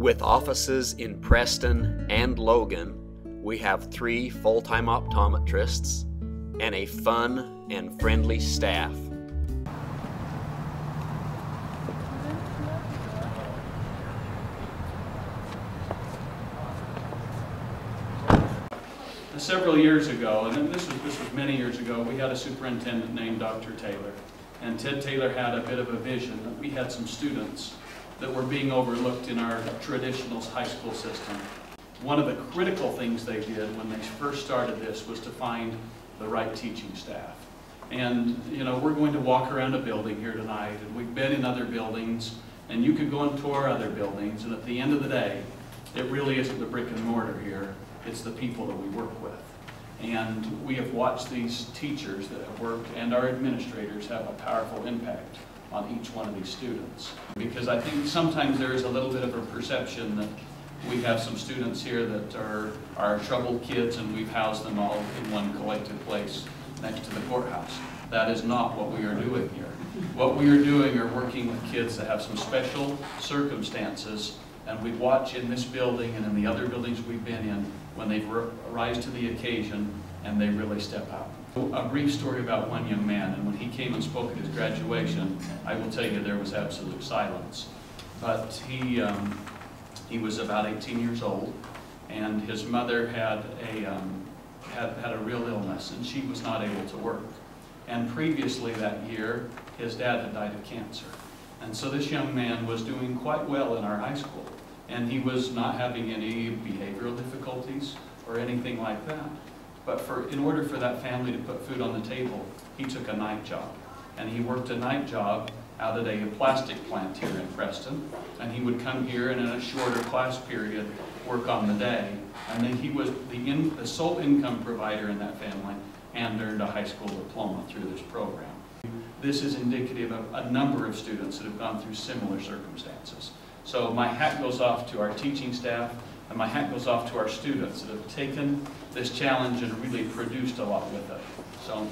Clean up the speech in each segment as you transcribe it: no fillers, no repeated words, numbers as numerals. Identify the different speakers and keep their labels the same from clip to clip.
Speaker 1: With offices in Preston and Logan, we have 3 full-time optometrists and a fun and friendly staff.
Speaker 2: Several years ago, and this was many years ago, we had a superintendent named Dr. Taylor. And Ted Taylor had a bit of a vision that we had some students that were being overlooked in our traditional high school system. One of the critical things they did when they first started this was to find the right teaching staff. And you know, we're going to walk around a building here tonight, and we've been in other buildings, and you could go and tour other buildings, and at the end of the day, it really isn't the brick and mortar here, it's the people that we work with. And we have watched these teachers that have worked and our administrators have a powerful impact on each one of these students. Because I think sometimes there is a little bit of a perception that we have some students here that are troubled kids and we've housed them all in one collective place next to the courthouse. That is not what we are doing here. What we are doing are working with kids that have some special circumstances, and we watch in this building and in the other buildings we've been in when they rise to the occasion and they really step up. A brief story about one young man, and when he came and spoke at his graduation, I will tell you there was absolute silence. But he was about 18 years old, and his mother had a real illness, and she was not able to work. And previously that year, his dad had died of cancer. And so this young man was doing quite well in our high school, and he was not having any behavioral difficulties or anything like that. But in order for that family to put food on the table, he took a night job. And he worked a night job out at a plastic plant here in Preston, and he would come here and in a shorter class period work on the day. And then he was the sole income provider in that family and earned a high school diploma through this program. This is indicative of a number of students that have gone through similar circumstances. So my hat goes off to our teaching staff, and my hat goes off to our students that have taken this challenge and really produced a lot with it. So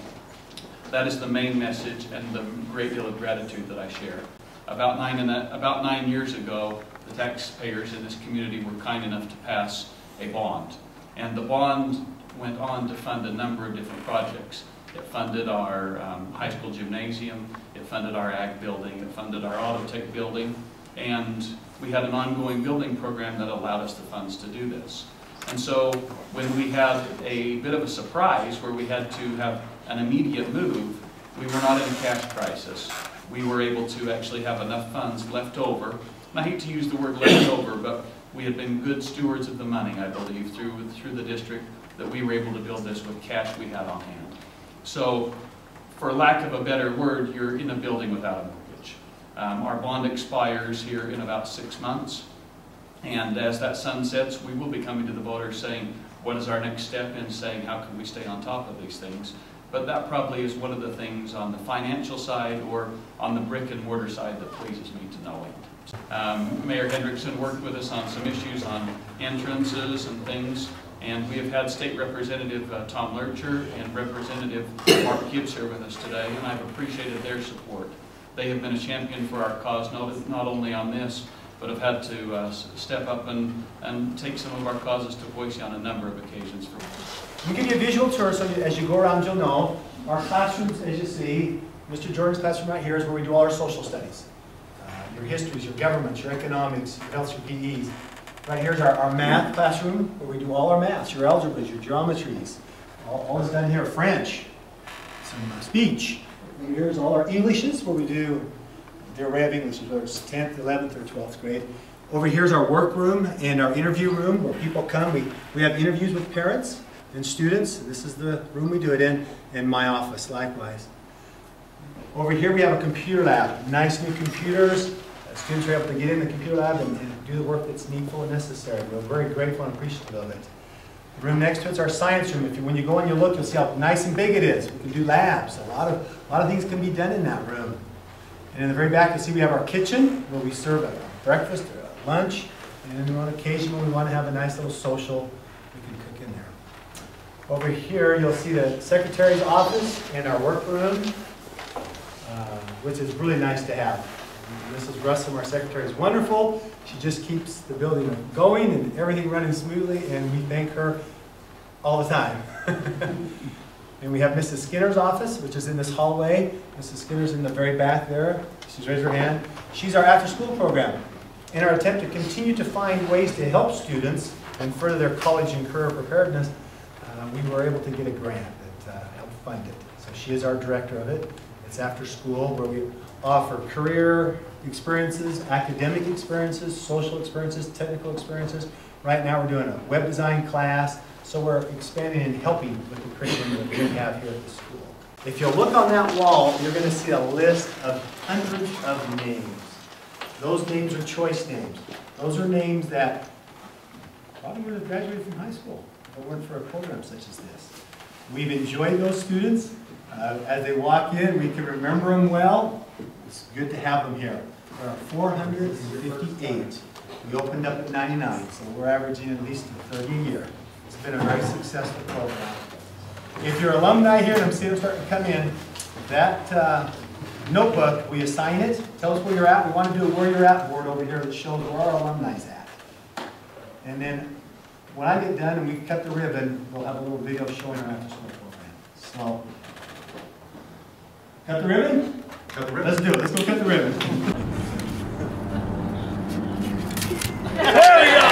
Speaker 2: that is the main message and the great deal of gratitude that I share. About 9 years ago, the taxpayers in this community were kind enough to pass a bond. And the bond went on to fund a number of different projects. It funded our high school gymnasium, it funded our ag building, it funded our auto tech building, and we had an ongoing building program that allowed us the funds to do this. And so when we had a bit of a surprise where we had to have an immediate move, we were not in a cash crisis. We were able to actually have enough funds left over. And I hate to use the word left over, but we had been good stewards of the money, I believe, through the district, that we were able to build this with cash we had on hand. So, for lack of a better word, you're in a building without a mortgage. Our bond expires here in about 6 months, and as that sunsets, we will be coming to the voters saying, what is our next step in saying, how can we stay on top of these things? But that probably is one of the things on the financial side or on the brick and mortar side that pleases me to no end. Mayor Hendrickson worked with us on some issues on entrances and things. And we have had State Representative Tom Lurcher and Representative Mark Gibbs here with us today, and I've appreciated their support. They have been a champion for our cause, not only on this, but have had to step up and take some of our causes to Boise on a number of occasions.
Speaker 3: We'll give you a visual tour, so as you go around you'll know. Our classrooms, as you see, Mr. Jordan's classroom right here is where we do all our social studies. Your histories, your governments, your economics, your health, your PEs. Right here's our math classroom, where we do all our maths, your algebras, your geometries. All is done here. French, some speech. And here's all our Englishes, where we do the array of Englishes, whether it's 10th, 11th, or 12th grade. Over here's our workroom and our interview room, where people come. We have interviews with parents and students. This is the room we do it in, and my office likewise. Over here we have a computer lab. Nice new computers. Students are able to get in the computer lab and do the work that's needful and necessary. We're very grateful and appreciative of it. The room next to it is our science room. When you go and you look, you'll see how nice and big it is. We can do labs. A lot of things can be done in that room. And in the very back, you'll see we have our kitchen, where we serve a breakfast or a lunch. And on occasion, when we want to have a nice little social, we can cook in there. Over here, you'll see the secretary's office and our workroom, which is really nice to have. Mrs. Russell, our secretary, is wonderful. She just keeps the building going and everything running smoothly, and we thank her all the time. And we have Mrs. Skinner's office, which is in this hallway. Mrs. Skinner's in the very back there. She's raised her hand. She's our after-school program. In our attempt to continue to find ways to help students and further their college and career preparedness, we were able to get a grant that helped fund it. So she is our director of it. It's after school, where we offer career experiences, academic experiences, social experiences, technical experiences. Right now we're doing a web design class, so we're expanding and helping with the curriculum that we have here at the school. If you look on that wall, you're going to see a list of hundreds of names. Those names are choice names. Those are names that probably would have graduated from high school if it weren't for a program such as this. We've enjoyed those students. As they walk in, we can remember them well. It's good to have them here. There are 458. We opened up at 99, so we're averaging at least 30 a year. It's been a very successful program. If you're alumni here, and I'm seeing them starting to come in, that notebook, we assign it, tell us where you're at. We want to do a where you're at board over here that shows where our alumni's at. And then when I get done and we cut the ribbon, we'll have a little video showing our after-school program. So, cut the ribbon?
Speaker 4: Cut the ribbon.
Speaker 3: Let's do it. Let's go cut the ribbon.
Speaker 4: There we go!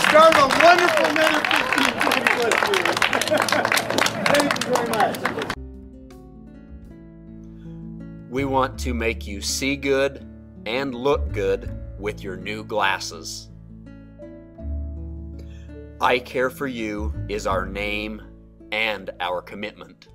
Speaker 4: Start a wonderful another 15, 20 plus years.
Speaker 3: Thank you very much.
Speaker 1: We want to make you see good and look good with your new glasses. I Care for You is our name and our commitment.